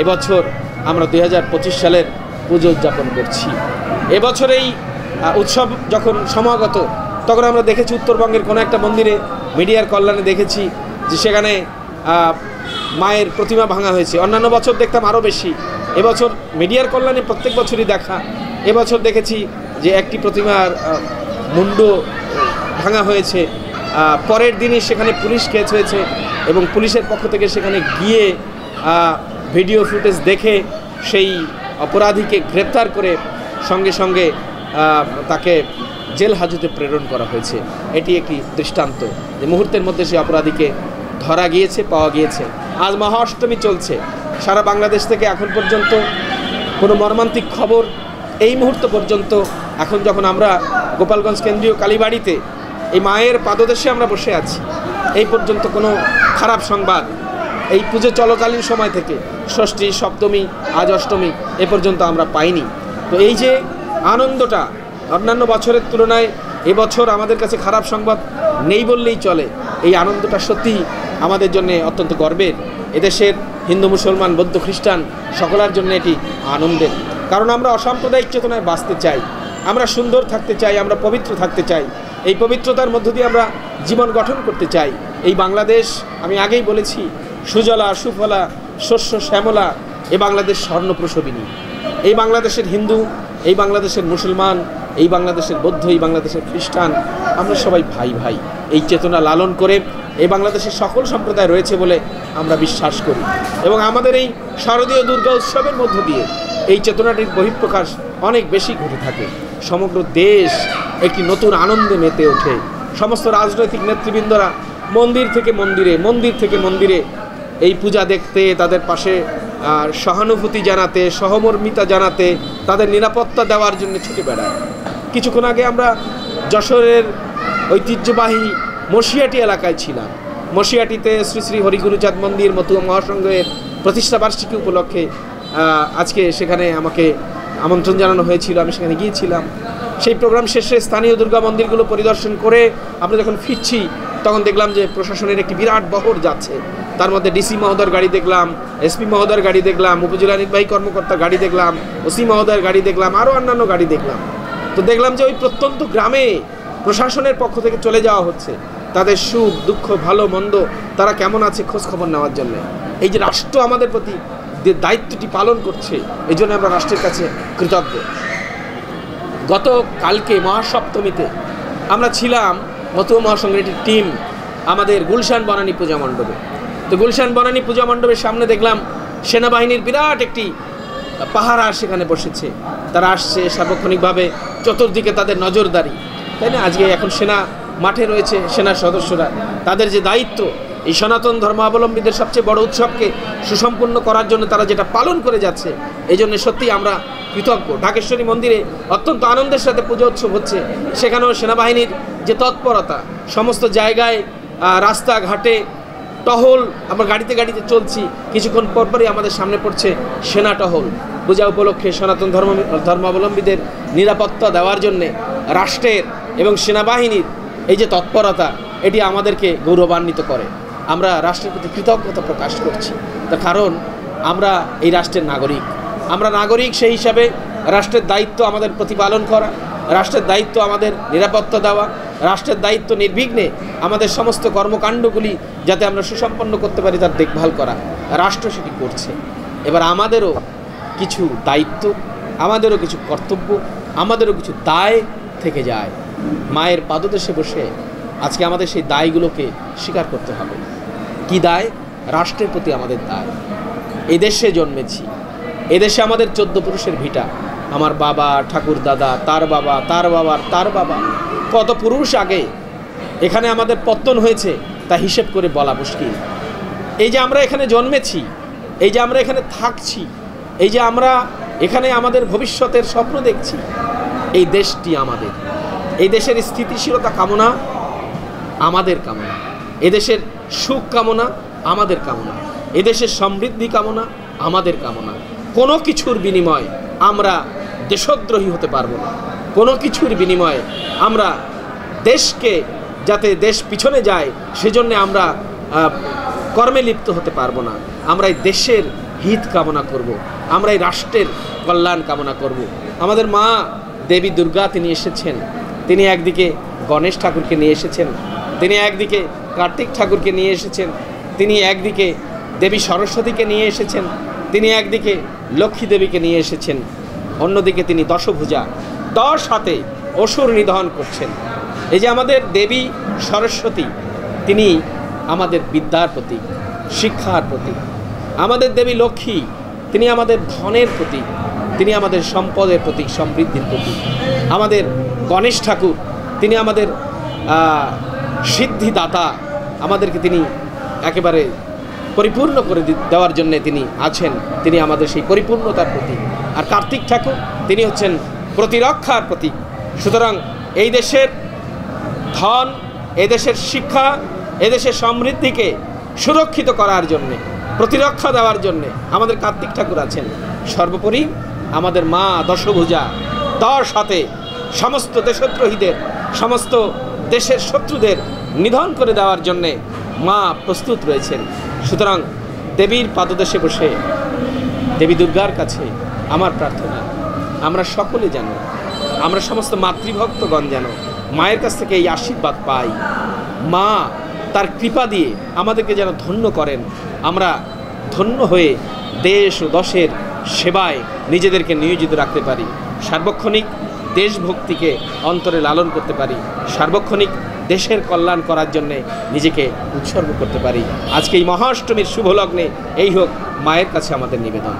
এবছর আমরা 2025 সালের পুজো উদযাপন করছি। এবছর এই উৎসব যখন সমাগত তখন আমরা দেখেছি উত্তরবঙ্গের কোনো একটা মন্দিরে, মিডিয়ার কল্যাণে দেখেছি যে সেখানে মায়ের প্রতিমা ভাঙা হয়েছে। অন্যান্য বছর দেখতাম আরও বেশি, এবছর মিডিয়ার কল্যাণে প্রত্যেক বছরই দেখা। এবছর দেখেছি যে একটি প্রতিমার মুন্ড ভাঙা হয়েছে, পরের দিনই সেখানে পুলিশ কেস হয়েছে এবং পুলিশের পক্ষ থেকে সেখানে গিয়ে ভিডিও ফুটেজ দেখে সেই অপরাধীকে গ্রেপ্তার করে সঙ্গে সঙ্গে তাকে জেল হাজতে প্রেরণ করা হয়েছে। এটি একটি দৃষ্টান্ত যে মুহূর্তের মধ্যে সেই অপরাধীকে ধরা গিয়েছে, পাওয়া গিয়েছে। আজ মহাষ্টমী চলছে, সারা বাংলাদেশ থেকে এখন পর্যন্ত কোনো মর্মান্তিক খবর এই মুহূর্ত পর্যন্ত, এখন যখন আমরা গোপালগঞ্জ কেন্দ্রীয় কালীবাড়িতে এই মায়ের পাদদেশে আমরা বসে আছি, এই পর্যন্ত কোনো খারাপ সংবাদ এই পুজো চলাকালীন সময় থেকে ষষ্ঠী, সপ্তমী, আজ অষ্টমী এ পর্যন্ত আমরা পাইনি। তো এই যে আনন্দটা অন্যান্য বছরের তুলনায় এবছর আমাদের কাছে খারাপ সংবাদ নেই বললেই চলে। এই আনন্দটা সত্যি আমাদের জন্য অত্যন্ত গর্বের। এদেশের হিন্দু, মুসলমান, বৌদ্ধ, খ্রিস্টান সকলের জন্য এটি আনন্দের, কারণ আমরা অসাম্প্রদায়িক চেতনায় বাঁচতে চাই, আমরা সুন্দর থাকতে চাই, আমরা পবিত্র থাকতে চাই। এই পবিত্রতার মধ্য দিয়ে আমরা জীবন গঠন করতে চাই। এই বাংলাদেশ, আমি আগেই বলেছি, সুজলা সুফলা শস্য শ্যামলা, এ বাংলাদেশ স্বর্ণপ্রসবিনী। এই বাংলাদেশের হিন্দু, এই বাংলাদেশের মুসলমান, এই বাংলাদেশের বৌদ্ধ, এই বাংলাদেশের খ্রিস্টান, আমরা সবাই ভাই ভাই। এই চেতনা লালন করে এই বাংলাদেশের সকল সম্প্রদায় রয়েছে বলে আমরা বিশ্বাস করি এবং আমাদের এই শারদীয় দুর্গা উৎসবের মধ্য দিয়ে এই চেতনাটির বহিঃপ্রকাশ অনেক বেশি ঘটে থাকে। সমগ্র দেশ একটি নতুন আনন্দে মেতে ওঠে। সমস্ত রাজনৈতিক নেতৃবৃন্দরা মন্দির থেকে মন্দিরে, মন্দির থেকে মন্দিরে এই পূজা দেখতে, তাদের পাশে সহানুভূতি জানাতে, সহমর্মিতা জানাতে, তাদের নিরাপত্তা দেওয়ার জন্য ছুটে বেড়ায়। কিছুক্ষণ আগে আমরা যশোরের ঐতিহ্যবাহী মশিয়াটি এলাকায় ছিলাম। মশিয়াটিতে শ্রী শ্রী হরিগুরুচাঁদ মন্দির মতুয়া মহাসংঘের প্রতিষ্ঠাবার্ষিকী উপলক্ষে আজকে সেখানে আমাকে আমন্ত্রণ জানানো হয়েছিল, আমি সেখানে গিয়েছিলাম। সেই প্রোগ্রাম শেষে স্থানীয় দুর্গা মন্দিরগুলো পরিদর্শন করে আমরা যখন ফিরছি তখন দেখলাম যে প্রশাসনের একটি বিরাট বহর যাচ্ছে। তার মধ্যে ডিসি মহোদয়ের গাড়ি দেখলাম, এসপি মহোদয়ের গাড়ি দেখলাম, উপজেলা নির্বাহী কর্মকর্তার গাড়ি দেখলাম, ওসি মহোদয়ের গাড়ি দেখলাম, আরও অন্যান্য গাড়ি দেখলাম। তো দেখলাম যে ওই প্রত্যন্ত গ্রামে প্রশাসনের পক্ষ থেকে চলে যাওয়া হচ্ছে তাদের সুখ দুঃখ, ভালো মন্দ, তারা কেমন আছে খোঁজ খবর নেওয়ার জন্য। এই যে রাষ্ট্র আমাদের প্রতি যে দায়িত্বটি পালন করছে, এই জন্য আমরা রাষ্ট্রের কাছে কৃতজ্ঞ। গত কালকে মহাসপ্তমীতে আমরা ছিলাম মতুয়া মহাসংঘের একটি টিম আমাদের গুলশান বনানী পূজা মণ্ডপে। তো গুলশান বনানী পূজা মণ্ডপের সামনে দেখলাম সেনাবাহিনীর বিরাট একটি পাহারা সেখানে বসেছে। তারা আসছে সার্বক্ষণিকভাবে, চতুর্দিকে তাদের নজরদারি, তাই না? আজকে এখন সেনা মাঠে রয়েছে, সেনার সদস্যরা, তাদের যে দায়িত্ব এই সনাতন ধর্মাবলম্বীদের সবচেয়ে বড় উৎসবকে সুসম্পন্ন করার জন্য তারা যেটা পালন করে যাচ্ছে, এই জন্য সত্যিই আমরা কৃতজ্ঞ। ঢাকেশ্বরী মন্দিরে অত্যন্ত আনন্দের সাথে পুজো উৎসব হচ্ছে, সেখানেও সেনাবাহিনীর যে তৎপরতা, সমস্ত জায়গায় রাস্তাঘাটে টহল, আমরা গাড়িতে গাড়িতে চলছি, কিছুক্ষণ পরপরই আমাদের সামনে পড়ছে সেনা টহল। পূজা উপলক্ষে সনাতন ধর্মাবলম্বীদের নিরাপত্তা দেওয়ার জন্যে রাষ্ট্রের এবং সেনাবাহিনীর এই যে তৎপরতা, এটি আমাদেরকে গৌরবান্বিত করে। আমরা রাষ্ট্রের প্রতি কৃতজ্ঞতা প্রকাশ করছি, তার কারণ আমরা এই রাষ্ট্রের নাগরিক। আমরা নাগরিক, সেই হিসাবে রাষ্ট্রের দায়িত্ব আমাদের প্রতিপালন করা, রাষ্ট্রের দায়িত্ব আমাদের নিরাপত্তা দেওয়া, রাষ্ট্রের দায়িত্ব নির্বিঘ্নে আমাদের সমস্ত কর্মকাণ্ডগুলি যাতে আমরা সুসম্পন্ন করতে পারি তার দেখভাল করা। রাষ্ট্র সেটি করছে। এবার আমাদেরও কিছু দায়িত্ব, আমাদেরও কিছু কর্তব্য, আমাদেরও কিছু দায় থেকে যায়। মায়ের পাদদেশে বসে আজকে আমাদের সেই দায়গুলোকে স্বীকার করতে হবে। কি দায়? রাষ্ট্রের প্রতি আমাদের দায়। এদেশে জন্মেছি, এদেশে আমাদের 14 পুরুষের ভিটা। আমার বাবা, ঠাকুর দাদা, তার বাবা, তার বাবার, তার বাবা, কত পুরুষ আগে এখানে আমাদের পত্তন হয়েছে তা হিসেব করে বলা মুশকিল। এই যে আমরা এখানে জন্মেছি, এই যে আমরা এখানে থাকছি, এই যে আমরা এখানে আমাদের ভবিষ্যতের স্বপ্ন দেখছি, এই দেশটি আমাদের। এই দেশের স্থিতিশীলতা কামনা আমাদের কামনা, এদেশের সুখ কামনা আমাদের কামনা, এদেশের সমৃদ্ধি কামনা আমাদের কামনা। কোনো কিছুর বিনিময়ে আমরা দেশদ্রোহী হতে পারবো না। কোনো কিছুর বিনিময়ে আমরা দেশকে, যাতে দেশ পিছনে যায় সেজন্য আমরা কর্মে লিপ্ত হতে পারবো না। আমরা এই দেশের হিত কামনা করব, আমরা এই রাষ্ট্রের কল্যাণ কামনা করব। আমাদের মা দেবী দুর্গা তিনি এসেছেন, তিনি একদিকে গণেশ ঠাকুরকে নিয়ে এসেছেন, তিনি একদিকে কার্তিক ঠাকুরকে নিয়ে এসেছেন, তিনি একদিকে দেবী সরস্বতীকে নিয়ে এসেছেন, তিনি একদিকে লক্ষ্মী দেবীকে নিয়ে এসেছেন, অন্যদিকে তিনি দশভুজা 10 হাতে অসুর নিধন করছেন। এই যে আমাদের দেবী সরস্বতী, তিনি আমাদের বিদ্যার প্রতীক, শিক্ষার প্রতীক। আমাদের দেবী লক্ষ্মী, তিনি আমাদের ধনের প্রতীক, তিনি আমাদের সম্পদের প্রতীক, সমৃদ্ধির প্রতীক। আমাদের গণেশ ঠাকুর, তিনি আমাদের সিদ্ধিদাতা, আমাদেরকে তিনি একেবারে পরিপূর্ণ করে দেওয়ার জন্য তিনি আছেন, তিনি আমাদের সেই পরিপূর্ণতার প্রতীক। আর কার্তিক ঠাকুর, তিনি হচ্ছেন প্রতিরক্ষার প্রতীক। সুতরাং এই দেশের ধন, এদেশের শিক্ষা, এদেশের সমৃদ্ধিকে সুরক্ষিত করার জন্যে, প্রতিরক্ষা দেওয়ার জন্যে আমাদের কার্তিক ঠাকুর আছেন। সর্বোপরি আমাদের মা দশভুজা 10 হাতে সমস্ত দেশদ্রোহীদের, সমস্ত দেশের শত্রুদের নিধন করে দেওয়ার জন্যে মা প্রস্তুত রয়েছেন। সুতরাং দেবীর পাদদেশে বসে দেবী দুর্গার কাছে আমার প্রার্থনা, আমরা সকলে যেন, আমরা সমস্ত মাতৃভক্তগণ যেন মায়ের কাছ থেকে এই আশীর্বাদ পাই। মা তার কৃপা দিয়ে আমাদেরকে যেন ধন্য করেন, আমরা ধন্য হয়ে দেশ ও দশের সেবায় নিজেদেরকে নিয়োজিত রাখতে পারি, সার্বক্ষণিক দেশভক্তিকে অন্তরে লালন করতে পারি, সার্বক্ষণিক দেশের কল্যাণ করার জন্যে নিজেকে উৎসর্গ করতে পারি। আজকে এই মহাষ্টমীর শুভ লগ্নে এই হোক মায়ের কাছে আমাদের নিবেদন।